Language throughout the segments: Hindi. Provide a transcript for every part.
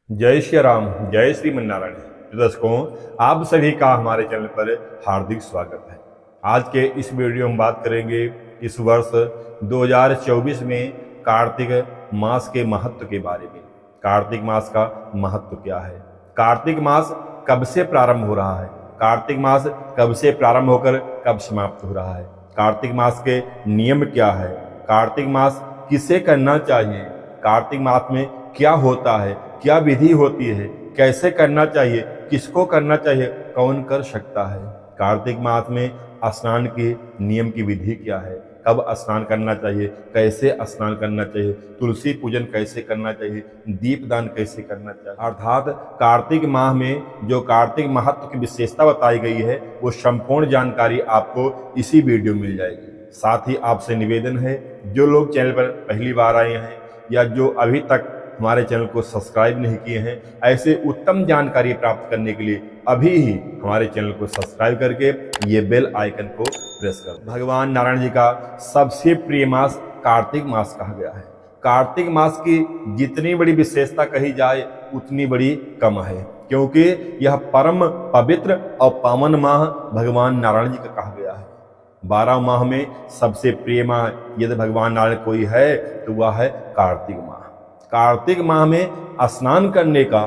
जय श्री राम, जय श्रीमन्नारायण। दर्शकों, आप सभी का हमारे चैनल पर हार्दिक स्वागत है। आज के इस वीडियो में बात करेंगे इस वर्ष 2024 में कार्तिक मास के महत्व के बारे में। कार्तिक मास का महत्व क्या है? कार्तिक मास कब से प्रारंभ हो रहा है? कार्तिक मास कब से प्रारंभ होकर कब समाप्त हो रहा है? कार्तिक मास के नियम क्या है? कार्तिक मास किसे करना चाहिए? कार्तिक मास में क्या होता है? क्या विधि होती है? कैसे करना चाहिए? किसको करना चाहिए? कौन कर सकता है? कार्तिक मास में स्नान के नियम की विधि क्या है? कब स्नान करना चाहिए? कैसे स्नान करना चाहिए? तुलसी पूजन कैसे करना चाहिए? दीपदान कैसे करना चाहिए? अर्थात कार्तिक माह में जो कार्तिक महत्व की विशेषता बताई गई है वो संपूर्ण जानकारी आपको इसी वीडियो में मिल जाएगी। साथ ही आपसे निवेदन है, जो लोग चैनल पर पहली बार आए हैं या जो अभी तक हमारे चैनल को सब्सक्राइब नहीं किए हैं, ऐसे उत्तम जानकारी प्राप्त करने के लिए अभी ही हमारे चैनल को सब्सक्राइब करके ये बेल आइकन को प्रेस कर। भगवान नारायण जी का सबसे प्रिय मास कार्तिक मास कहा गया है। कार्तिक मास की जितनी बड़ी विशेषता कही जाए उतनी बड़ी कम है, क्योंकि यह परम पवित्र और पावन माह भगवान नारायण जी का कहा गया है। 12 माह में सबसे प्रिय माह यदि भगवान नारायण कोई है तो वह है कार्तिक माह। कार्तिक माह में स्नान करने का,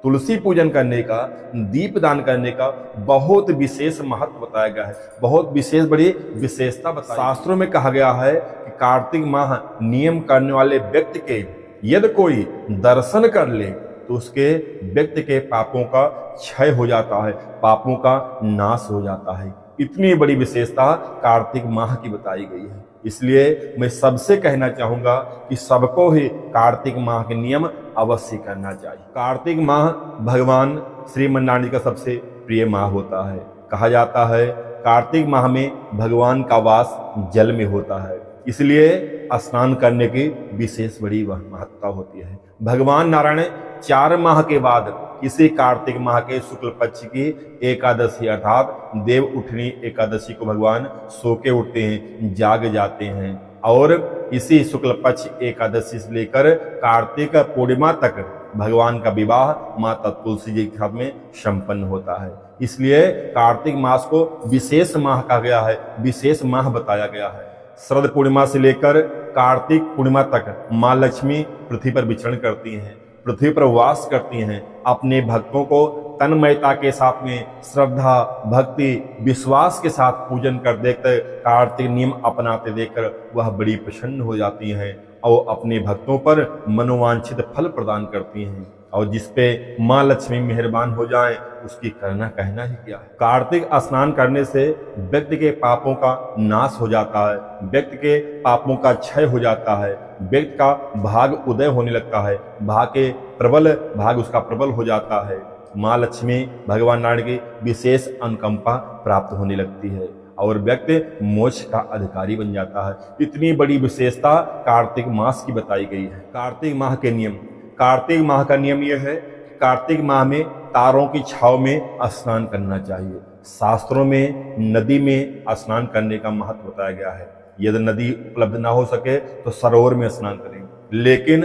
तुलसी पूजन करने का, दीपदान करने का बहुत विशेष महत्व बताया गया है। बहुत विशेष बड़ी विशेषता बताई। शास्त्रों में कहा गया है कि कार्तिक माह नियम करने वाले व्यक्ति के यदि कोई दर्शन कर ले तो उसके व्यक्ति के पापों का क्षय हो जाता है, पापों का नाश हो जाता है। इतनी बड़ी विशेषता कार्तिक माह की बताई गई है। इसलिए मैं सबसे कहना चाहूंगा कि सबको ही कार्तिक माह के नियम अवश्य करना चाहिए। कार्तिक माह भगवान श्रीमन्नारायण जी का सबसे प्रिय माह होता है। कहा जाता है कार्तिक माह में भगवान का वास जल में होता है, इसलिए स्नान करने की विशेष बड़ी महत्ता होती है। भगवान नारायण 4 माह के बाद इसी कार्तिक माह के शुक्ल पक्ष की एकादशी अर्थात देव उठनी एकादशी को भगवान सो के उठते हैं, जाग जाते हैं, और इसी शुक्ल पक्ष एकादशी से लेकर कार्तिक पूर्णिमा तक भगवान का विवाह माता तुलसी जी के साथ में संपन्न होता है। इसलिए कार्तिक मास को विशेष माह कहा गया है, विशेष माह बताया गया है। शरद पूर्णिमा से लेकर कार्तिक पूर्णिमा तक माँ लक्ष्मी पृथ्वी पर विचरण करती हैं, पृथ्वी पर वास करती हैं। अपने भक्तों को तन्मयता के साथ में श्रद्धा, भक्ति, विश्वास के साथ पूजन कर देखकर, कार्तिक नियम अपनाते देखकर वह बड़ी प्रसन्न हो जाती हैं और अपने भक्तों पर मनोवांछित फल प्रदान करती हैं। और जिसपे माँ लक्ष्मी मेहरबान हो जाए उसकी करना कहना ही क्या है। कार्तिक स्नान करने से व्यक्ति के पापों का नाश हो जाता है, व्यक्ति के पापों का क्षय हो जाता है, व्यक्ति का भाग उदय होने लगता है, भाग उसका प्रबल हो जाता है। माँ लक्ष्मी भगवान नारायण की विशेष अनुकंपा प्राप्त होने लगती है और व्यक्ति मोक्ष का अधिकारी बन जाता है। इतनी बड़ी विशेषता कार्तिक मास की बताई गई है। कार्तिक माह के नियम। कार्तिक माह का नियम यह है कि कार्तिक माह में तारों की छाव में स्नान करना चाहिए। शास्त्रों में नदी में स्नान करने का महत्व बताया गया है। यदि नदी उपलब्ध ना हो सके तो सरोवर में स्नान करें, लेकिन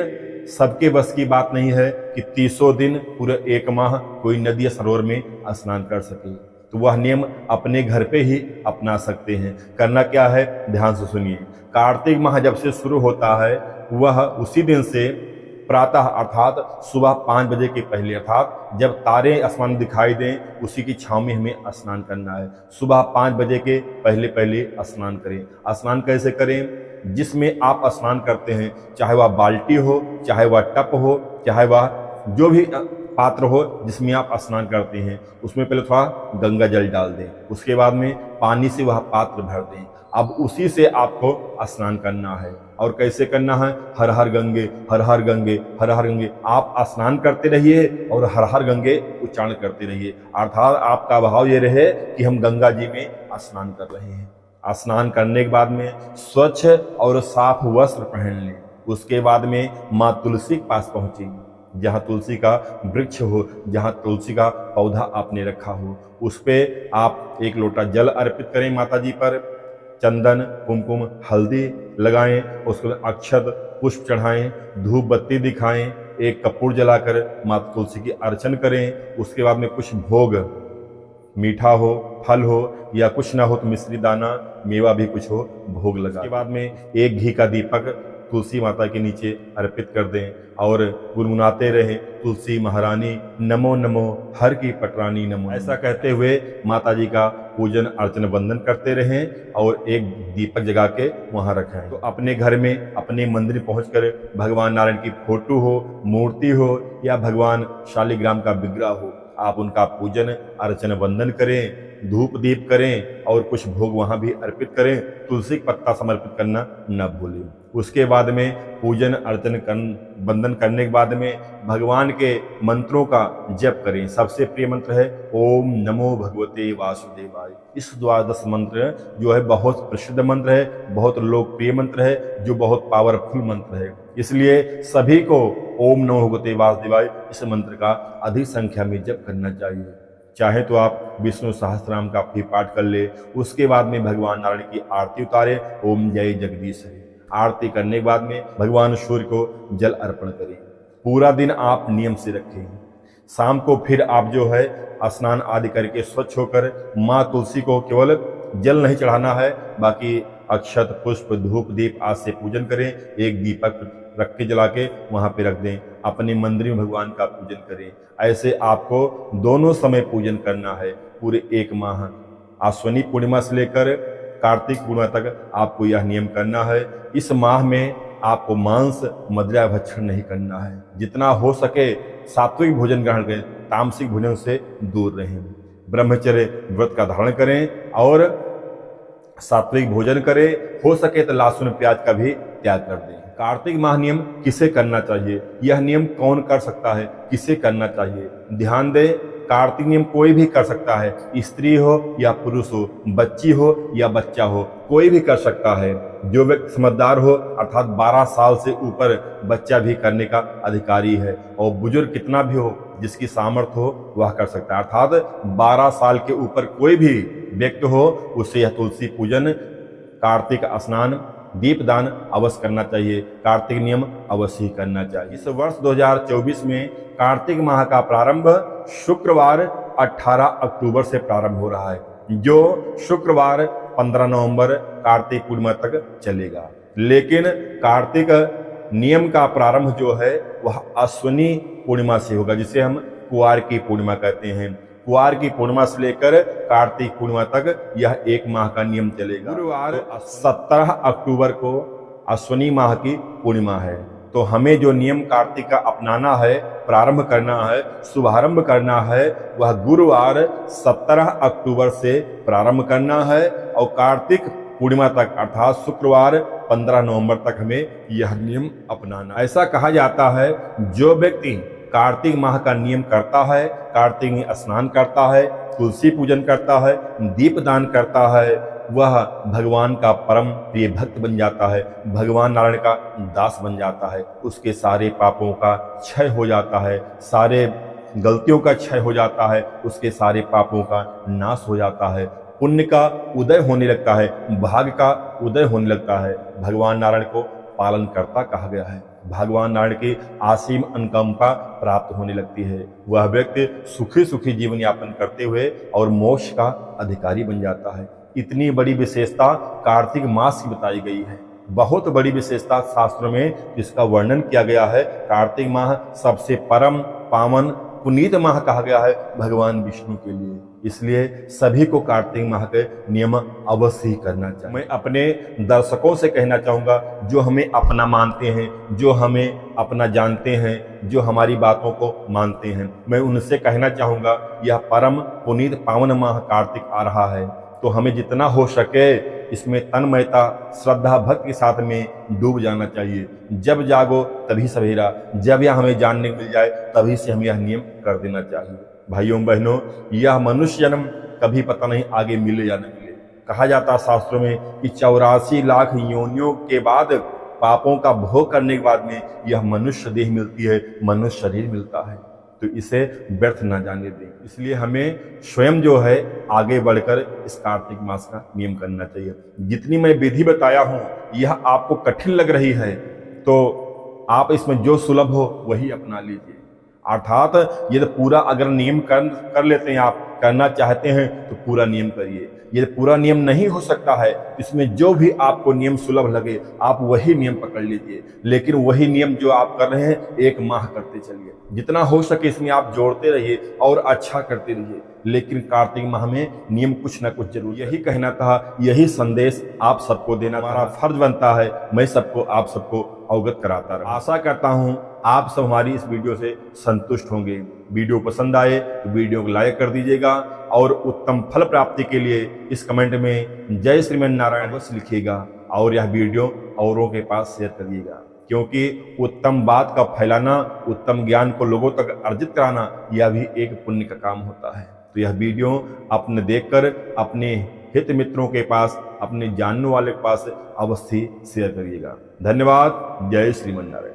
सबके बस की बात नहीं है कि 30 दिन पूरे 1 माह कोई नदी या सरोवर में स्नान कर सके, तो वह नियम अपने घर पे ही अपना सकते हैं। करना क्या है, ध्यान से सुनिए। कार्तिक माह जब से शुरू होता है वह उसी दिन से प्रातः अर्थात सुबह 5 बजे के पहले, अर्थात जब तारे आसमान दिखाई दें उसी की छांव में हमें स्नान करना है। सुबह 5 बजे के पहले पहले स्नान करें। स्नान कैसे करें? जिसमें आप स्नान करते हैं, चाहे वह बाल्टी हो, चाहे वह टप हो, चाहे वह जो भी पात्र हो जिसमें आप स्नान करते हैं, उसमें पहले थोड़ा गंगा जल डाल दें, उसके बाद में पानी से वह पात्र भर दें। अब उसी से आपको स्नान करना है। और कैसे करना है? हर हर गंगे, हर हर गंगे, हर हर गंगे। आप स्नान करते रहिए और हर हर गंगे उच्चारण करते रहिए, अर्थात आपका भाव ये रहे कि हम गंगा जी में स्नान कर रहे हैं। स्नान करने के बाद में स्वच्छ और साफ वस्त्र पहन लें। उसके बाद में माँ तुलसी के पास पहुंची, जहाँ तुलसी का वृक्ष हो, जहाँ तुलसी का पौधा आपने रखा हो, उस पे आप 1 लोटा जल अर्पित करें माता जी पर। चंदन, कुमकुम, हल्दी लगाएं, उसके बाद अक्षत पुष्प चढ़ाएं, धूप बत्ती दिखाएं एक कपूर जलाकर माता तुलसी की अर्चन करें। उसके बाद में कुछ भोग, मीठा हो, फल हो, या कुछ ना हो तो मिश्री दाना, मेवा भी कुछ हो, भोग लगा। उसके बाद में एक घी का दीपक तुलसी माता के नीचे अर्पित कर दें और गुनगुनाते रहें, तुलसी महारानी नमो नमो, हर की पटरानी नमो। ऐसा कहते हुए माता जी का पूजन अर्चन वंदन करते रहें और एक दीपक जगा के वहां रखें। तो अपने घर में, अपने मंदिर पहुंचकर भगवान नारायण की फोटो हो, मूर्ति हो, या भगवान शालिग्राम का विग्रह हो, आप उनका पूजन अर्चन वंदन करें, धूप दीप करें और कुछ भोग वहां भी अर्पित करें। तुलसी पत्ता समर्पित करना न भूलें। उसके बाद में पूजन अर्चन वंदन करने के बाद में भगवान के मंत्रों का जप करें। सबसे प्रिय मंत्र है ओम नमो भगवते वासुदेवाय। इस द्वादश मंत्र जो है बहुत प्रसिद्ध मंत्र है, बहुत लोकप्रिय मंत्र है, जो बहुत पावरफुल मंत्र है। इसलिए सभी को ओम नमो भगवते वासुदेवाय इस मंत्र का अधिक संख्या में जप करना चाहिए। चाहे तो आप विष्णु सहस्त्रनाम का भी पाठ कर ले। उसके बाद में भगवान नारायण की आरती उतारे, ओम जय जगदीश है। आरती करने के बाद में भगवान सूर्य को जल अर्पण करें। पूरा दिन आप नियम से रखें। शाम को फिर आप जो है स्नान आदि करके स्वच्छ होकर माँ तुलसी को केवल जल नहीं चढ़ाना है, बाकी अक्षत पुष्प धूप दीप आज से पूजन करें। एक दीपक रख के जला के वहां पे रख दें। अपने मंदिर में भगवान का पूजन करें। ऐसे आपको दोनों समय पूजन करना है पूरे एक माह। आश्विनी पूर्णिमा से लेकर कार्तिक पूर्णिमा तक आपको यह नियम करना है। इस माह में आपको मांस मदिरा भक्षण नहीं करना है। जितना हो सके सात्विक भोजन ग्रहण करें, तामसिक भोजन से दूर रहें। ब्रह्मचर्य व्रत का धारण करें और सात्विक भोजन करें। हो सके तो लहसुन प्याज का भी त्याग कर दें। कार्तिक माह नियम किसे करना चाहिए, यह नियम कौन कर सकता है, किसे करना चाहिए, ध्यान दें। कार्तिक नियम कोई भी कर सकता है, स्त्री हो या पुरुष हो, बच्ची हो या बच्चा हो, कोई भी कर सकता है। जो व्यक्ति समझदार हो अर्थात 12 साल से ऊपर बच्चा भी करने का अधिकारी है, और बुजुर्ग कितना भी हो, जिसकी सामर्थ्य हो वह कर सकता है। अर्थात 12 साल के ऊपर कोई भी व्यक्ति हो उसे यह तुलसी पूजन, कार्तिक स्नान, दीपदान अवश्य करना चाहिए। कार्तिक नियम अवश्य ही करना चाहिए। इस वर्ष 2024 में कार्तिक माह का प्रारंभ शुक्रवार 18 अक्टूबर से प्रारंभ हो रहा है, जो शुक्रवार 15 नवंबर कार्तिक पूर्णिमा तक चलेगा। लेकिन कार्तिक नियम का प्रारंभ जो है वह अश्विनी पूर्णिमा से होगा, जिसे हम कुआर की पूर्णिमा कहते हैं। कुआर की पूर्णिमा से लेकर कार्तिक पूर्णिमा तक यह एक माह का नियम चलेगा। गुरुवार 17 अक्टूबर को अश्विनी माह की पूर्णिमा है। तो हमें जो नियम कार्तिक का अपनाना है, प्रारंभ करना है, शुभारंभ करना है, वह गुरुवार 17 अक्टूबर से प्रारंभ करना है और कार्तिक पूर्णिमा तक अर्थात शुक्रवार 15 नवंबर तक हमें यह नियम अपनाना। ऐसा कहा जाता है जो व्यक्ति कार्तिक माह का नियम करता है, कार्तिक में स्नान करता है, तुलसी पूजन करता है, दीपदान करता है, वह भगवान का परम प्रिय भक्त बन जाता है, भगवान नारायण का दास बन जाता है। उसके सारे पापों का क्षय हो जाता है, सारे गलतियों का क्षय हो जाता है, उसके सारे पापों का नाश हो जाता है, पुण्य का उदय होने लगता है, भाग्य का उदय होने लगता है। भगवान नारायण को पालन करता कहा गया है। भगवान नारायण की असीम अनुकंपा प्राप्त होने लगती है। वह व्यक्ति सुखी सुखी जीवन यापन करते हुए और मोक्ष का अधिकारी बन जाता है। इतनी बड़ी विशेषता कार्तिक मास की बताई गई है। बहुत बड़ी विशेषता शास्त्रों में जिसका वर्णन किया गया है। कार्तिक माह सबसे परम पावन पुनीत माह कहा गया है भगवान विष्णु के लिए। इसलिए सभी को कार्तिक माह के नियम अवश्य ही करना चाहिए। मैं अपने दर्शकों से कहना चाहूँगा, जो हमें अपना मानते हैं, जो हमें अपना जानते हैं, जो हमारी बातों को मानते हैं, मैं उनसे कहना चाहूँगा यह परम पुनीत पावन माह कार्तिक आ रहा है, तो हमें जितना हो सके इसमें तन्मयता श्रद्धा भक्ति के साथ में डूब जाना चाहिए। जब जागो तभी सवेरा, जब यह हमें जानने मिल जाए तभी से हमें यह नियम कर देना चाहिए। भाइयों बहनों, यह मनुष्य जन्म कभी पता नहीं आगे मिले या न मिले। कहा जाता शास्त्रों में कि 84 लाख योनियों के बाद पापों का भोग करने के बाद में यह मनुष्य देह मिलती है, मनुष्य शरीर मिलता है। तो इसे व्यर्थ न जाने दें। इसलिए हमें स्वयं जो है आगे बढ़कर इस कार्तिक मास का नियम करना चाहिए। जितनी मैं विधि बताया हूँ यह आपको कठिन लग रही है तो आप इसमें जो सुलभ हो वही अपना लीजिए। अर्थात ये तो पूरा अगर नियम कर लेते हैं, आप करना चाहते हैं तो पूरा नियम करिए। ये पूरा नियम नहीं हो सकता है, इसमें जो भी आपको नियम सुलभ लगे आप वही नियम पकड़ लीजिए। लेकिन वही नियम जो आप कर रहे हैं 1 माह करते चलिए, जितना हो सके इसमें आप जोड़ते रहिए और अच्छा करते रहिए। लेकिन कार्तिक माह में नियम कुछ ना कुछ जरूर, यही कहना था, यही संदेश आप सबको देना हमारा फर्ज बनता है। मैं आप सबको अवगत कराता रहा। आशा करता हूं आप सब हमारी इस वीडियो से संतुष्ट होंगे। वीडियो पसंद आए तो वीडियो को लाइक कर दीजिएगा और उत्तम फल प्राप्ति के लिए इस कमेंट में जय श्रीमन नारायण अवश्य लिखिएगा और यह वीडियो औरों के पास शेयर करिएगा, क्योंकि उत्तम बात का फैलाना, उत्तम ज्ञान को लोगों तक अर्जित कराना, यह भी एक पुण्य का काम होता है। तो यह वीडियो आपने देखकर अपने हित मित्रों के पास, अपने जानने वाले के पास अवश्य शेयर करिएगा। धन्यवाद। जय श्रीमन नारायण।